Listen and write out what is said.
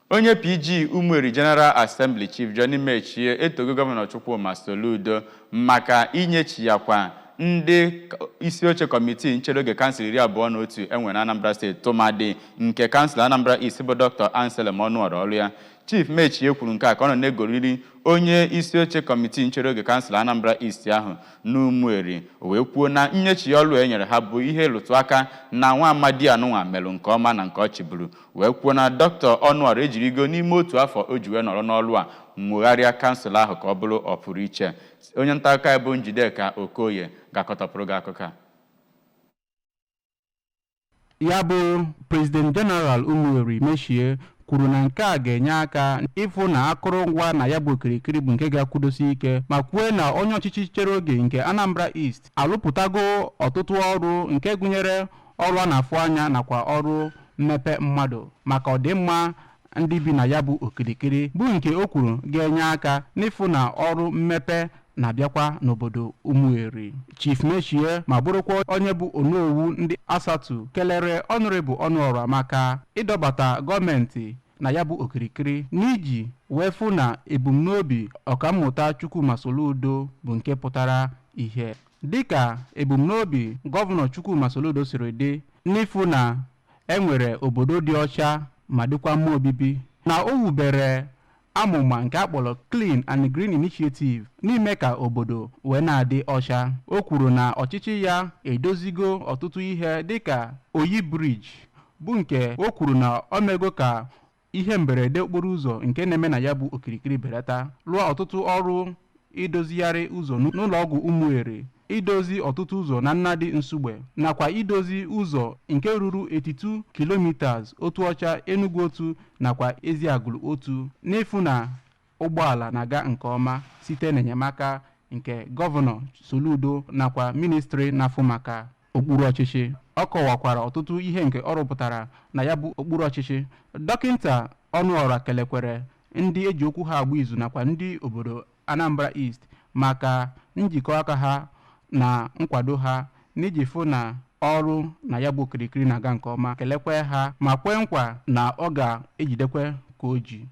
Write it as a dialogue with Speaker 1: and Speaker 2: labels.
Speaker 1: Onye PG Umueri General Assembly Chief Johnny Metchie etogo Gọvanọ Chukwuma Soludo maka inyechiyakwa ndị isi oche kọmitii nchere oge kansụl 21 enwe na Anambra steeti tụmadị nke kansụl Anambra East bụ Dr. Anselm Onuorah ọrụ ya. Chief Metchie kwuru nke a ka ọ nọ na-egoriri onye isi oche kọmitii nchere oge kansụl Anambra East ahụ n'Umueri wee kwuo na nnyechi ọlụ enyere ha bụ ihe lụtụ aka na nwa amadi anụnwa melụ nke ọma na nke ọ chịburu wee kwuo na Dr. Onuorah ejirigo n'ime otu afọ o ji wee nọrọ n'ọlụ a mwegharịa kansụl ahụ ka ọ bụrụ ọpụrụ iche. Onye nta akụkọ ya bụ Njideka Okoye ga-akọtọpụrụ gị akụkọ a.
Speaker 2: Ya bụ President General Umueri Metchie kwuru na nke a ga-enye aka ịfụ na akụrụngwa na ya bụ okirikiri bụ nke ga-akwụdosi ike ma kwuo na onye ọchịchị chere oge nke Anambra East alụpụtago ọtụtụ ọrụ nke gụnyere ọrụ a na-afụ anya nakwa ọrụ mmepe mmadụ maka ọdịmma ndị bi na ya bụ okirikiri bụ nke o kwuru ga-enye aka n'ịfụ na ọrụ mmepe na-abịakwa n'obodo Umueri. Chief Metchie ma bụrụkwa onye bụ onowu ndị Asatụ kelere Honorable Onuorah maka ịdọbata gọọmenti na ya bụ okirikiri n'iji wee fụ na ebumnobi ọkammụta Chukwuma Soludo bụ nke pụtara ihe dịka ebumnobi Gọvanọ Chukwuma Soludo siri dị n'ịfụ na enwere obodo dị ọcha ma dịkwa mma obibi na o wubere amụma nke akpọrọ Clean and Green Initiative n'ime ka obodo wee na-adị ọcha. O kwuru na ọchịchị ya edozigo ọtụtụ ihe dịka Oyi Bridge bụ nke o kwuru na o mego ka ihe mberede okporo ụzọ nke na-eme na ya bụ okirikiri belata, lụọ ọtụtụ ọrụ idozigharị ụzọ n'ụlọ ọgwụ Umueri, idozi ọtụtụ ụzọ na Nnadi Nsugbe nakwa idozi ụzọ nke ruru 82 kilometers otu ọcha Enugu otu nakwa Eziagụlụ otu n'efu na ụgbọala na-aga nke ọma site n'enyemaka nke Gọvanọ Soludo nakwa ministri na-afụ maka okpuru ọchịchị. Ọ kọwakwara ọtụtụ ihe nke ọ rụpụtara na ya bụ okpuru ọchịchị. Dọkịnta Onuorah kelekwere ndị eji okwu ha agba izu nakwa ndị obodo Anambra East maka njikọ aka ha na nkwado ha n'iji fụ na ọrụ na ya bụ okirikiri na-aga nke ọma. Kelekwe ha ma kwee nkwa na ọ ga-ejidekwe ka o ji.